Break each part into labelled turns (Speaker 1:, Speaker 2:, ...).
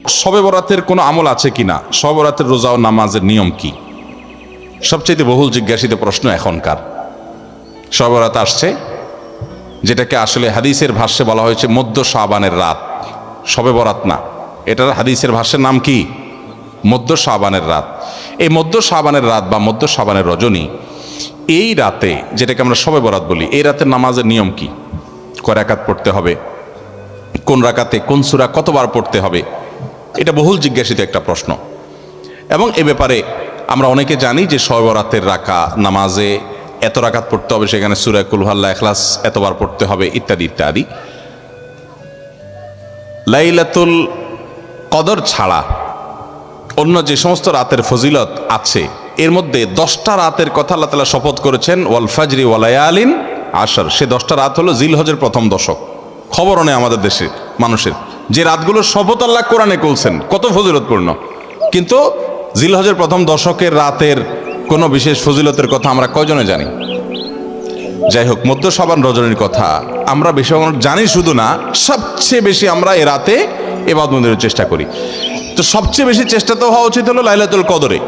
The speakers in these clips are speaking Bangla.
Speaker 1: শবে বরাতের কোনো আমল আছে কিনা, শবে বরাতের রোজা ও নামাজের নিয়ম কি, সবচেয়ে বহুল জিজ্ঞাসিত প্রশ্ন এখনকার। শবে বরাত আসছে, যেটাকে আসলে হাদিসের ভাষ্যে বলা হয়েছে মধ্য শাবানের রাত, শবে বরাত না, এটার হাদিসের ভাষ্যের নাম কি? মধ্য শাবানের রাত। এই মধ্য শাবানের রাত বা মধ্য শাবানের রজনী, এই রাতে যেটাকে আমরা শবে বরাত বলি, এই রাতের নামাজের নিয়ম কি? কয় রাকাত পড়তে হবে, কোন রাকাতে কোন সূরা কতবার পড়তে হবে, এটা বহুল জিজ্ঞাসিত একটা প্রশ্ন। এবং এ ব্যাপারে আমরা অনেকে জানি যে শবে বরাতের নামাজে এত রাকাত পড়তে হবে, সেখানে সূরা কুল হুয়াল্লাহ, ইখলাস এতবার পড়তে হবে, ইত্যাদি ইত্যাদি। লাইলাতুল কদর ছাড়া অন্য যে সমস্ত রাতের ফজিলত আছে, এর মধ্যে 10টা রাতের কথা আল্লাহ তাআলা শপথ করেছেন, ওয়াল ফাজরি ওয়া লায়ালিন আশর। সে 10টা রাত হলো জিলহজের প্রথম দশক। খবরও নেই আমাদের দেশের মানুষের যে রাতগুলোর শপথ আল্লাহ কোরআনে করছেন, কত ফজিলতপূর্ণ, কিন্তু জিলহজের প্রথম দশকের রাতের কোনো বিশেষ ফজিলতের কথা আমরা কয়জনে জানি? যাই হোক, মধ্য শাবান রজনীর কথা আমরা বেশি জানি শুধু না, সবচেয়ে বেশি আমরা এ রাতে ইবাদত বন্দেগীর চেষ্টা করি। তো সবচেয়ে বেশি চেষ্টা তো হওয়া উচিত হলো লাইলাতুল কদরে।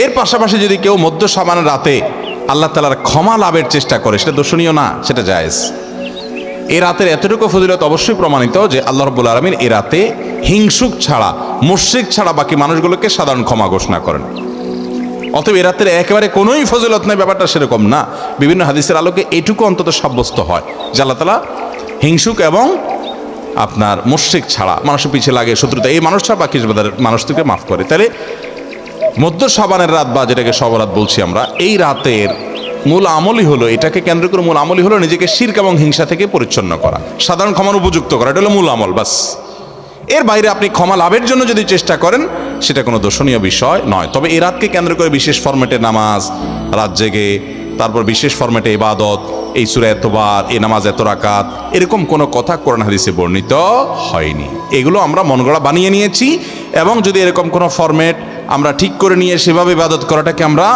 Speaker 1: এর পাশাপাশি যদি কেউ মধ্য শাবানের রাতে আল্লাহ তাআলার ক্ষমা লাভের চেষ্টা করে, সেটা দর্শনীয় না, সেটা জায়েজ। এই রাতের এতটুকু ফজিলত অবশ্যই প্রমাণিত যে আল্লাহ রাব্বুল আলামিন এই রাতে হিংসুক ছাড়া, মুশরিক ছাড়া বাকি মানুষগুলোকে সাধারণ ক্ষমা ঘোষণা করেন। অতএব এ রাতের একেবারে কোনোই ফজিলত নেই, ব্যাপারটা সেরকম না। বিভিন্ন হাদিসের আলোকে এটুকু অন্তত সাব্যস্ত হয় যে আল্লাহ তাআলা হিংসুক এবং আপনার মুশরিক ছাড়া, মানুষের পিছিয়ে লাগে শত্রুতা, এই মানুষ ছাড়া বাকি মানুষকে মাফ করে। তাহলে মধ্য শাবানের রাত বা যেটাকে শবে বরাত বলছি আমরা, এই রাতের মূল আমলই হলো, এটাকে কেন্দ্র করে মূল আমলই হলো নিজেকে শিরক এবং হিংসা থেকে পরিচ্ছন্ন করা, সাধারণ ক্ষমার উপযুক্ত করা। এটা হলো মূল আমল, বাস। এর বাইরে আপনি ক্ষমা লাভের জন্য যদি চেষ্টা করেন, সেটা কোনো দর্শনীয় বিষয় নয়। তবে এই রাতকে কেন্দ্র করে বিশেষ ফরম্যাটে নামাজ, রাত জেগে, তারপর বিশেষ ফরম্যাটে ইবাদত, এই সূরা এতবার, এই নামাজ এত রাকাত, এরকম কোনো কথা কোরআন হাদিসে বর্ণিত হয়নি। এগুলো আমরা মনগড়া বানিয়ে নিয়েছি। এবং যদি এরকম কোনো ফরম্যাট আমরা ঠিক করে নিয়ে সেভাবে ইবাদত করাটাকে আমরা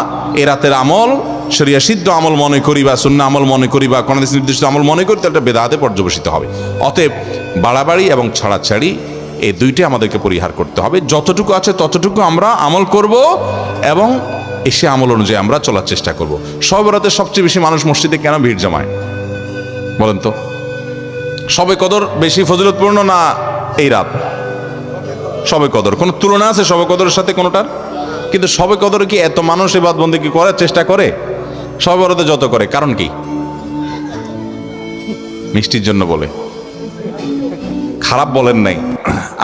Speaker 1: এ রাতের আমল, শরিয়া সিদ্ধ আমল মনে করি বা সুন্নাহ আমল মনে করি বা কোন হাদিস নির্দিষ্ট আমল মনে করি, তাহলে বেদাতে পর্যবসিত হবে। অতএব বাড়াবাড়ি এবং ছাড়াছাড়ি এই দুইটি আমাদেরকে পরিহার করতে হবে। যতটুকু আছে ততটুকু আমরা আমল করব এবং এসে আমল অনুযায়ী আমরা চলার চেষ্টা করব। শবে বরাতে সবচেয়ে বেশি মানুষ মসজিদে কেন ভিড় জমায় বলেন তো? শবে কদর বেশি ফজিলতপূর্ণ না এই রাত? শবে কদর কোনো তুলনা আছে শবে কদরের সাথে কোনোটার? কিন্তু শবে কদরে কি এত মানুষ ইবাদত বন্দেগী করার চেষ্টা করে শবে বরাতে যত করে? কারণ কি? মিষ্টির জন্য বলে, খারাপ বলেন নাই।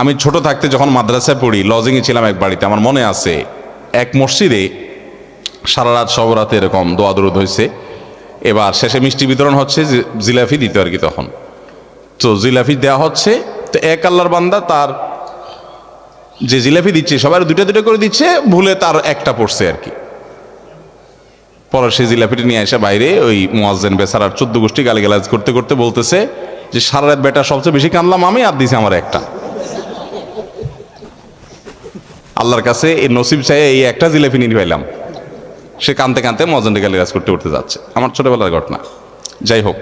Speaker 1: আমি ছোট থাকতে যখন মাদ্রাসায় পড়ি, লজিংয়ে ছিলাম এক বাড়িতে, আমার মনে আছে এক মসজিদে সারা রাত শবে বরাতে এরকম দোয়া দরুদ হয়েছে। এবার শেষে মিষ্টি বিতরণ হচ্ছে, জিলাপি দিতে আর কি, তখন তো জিলাপি দেওয়া হচ্ছে। তো এক আল্লাহর বান্দা তার যে জিলাপি দিচ্ছে সবার দুটা দুটা করে দিচ্ছে, ভুলে তার একটা পড়ছে আর কি। পরে সে জিলাপিটা নিয়ে এসে বাইরে ওই মুয়াজ্জিন বেচারার 14 গোষ্ঠী গালিগালাজ করতে করতে বলতেছে যে সারা রাত বেটা সবচেয়ে বেশি কানলাম আমি, আর দিছে আমার একটা। আল্লাহর কাছে এই নসিব চাই এই একটা জিলাপি নিয়ে পাইলাম। সে কানতে কানতে মুয়াজ্জিনকে গালিগালাজ করতে করতে যাচ্ছে। আমার ছোটবেলার ঘটনা। যাই হোক,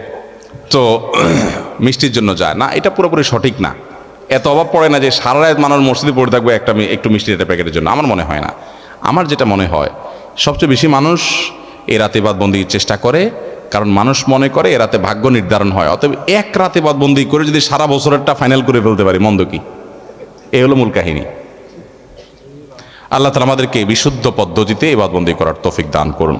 Speaker 1: তো মিষ্টির জন্য যায় না, এটা পুরোপুরি সঠিক না। এত অভাব পড়ে না যে সারা রাত মানুষ মসজিদে পড়ে থাকবে একটু মিষ্টি একটা প্যাকেটের জন্য, আমার মনে হয় না। আমার যেটা মনে হয়, সবচেয়ে বেশি মানুষ এ রাতে ইবাদত বন্দেগীর চেষ্টা করে, কারণ মানুষ মনে করে এ রাতে ভাগ্য নির্ধারণ হয়। অতএব এক রাতে ইবাদত বন্দেগী করে যদি সারা বছরেরটা ফাইনাল করে ফেলতে পারি, মন্দ কি? এই হলো মূল কাহিনী। আল্লাহ তাআলা আমাদেরকে বিশুদ্ধ পদ্ধতিতে ইবাদত বন্দেগী করার তৌফিক দান করুন।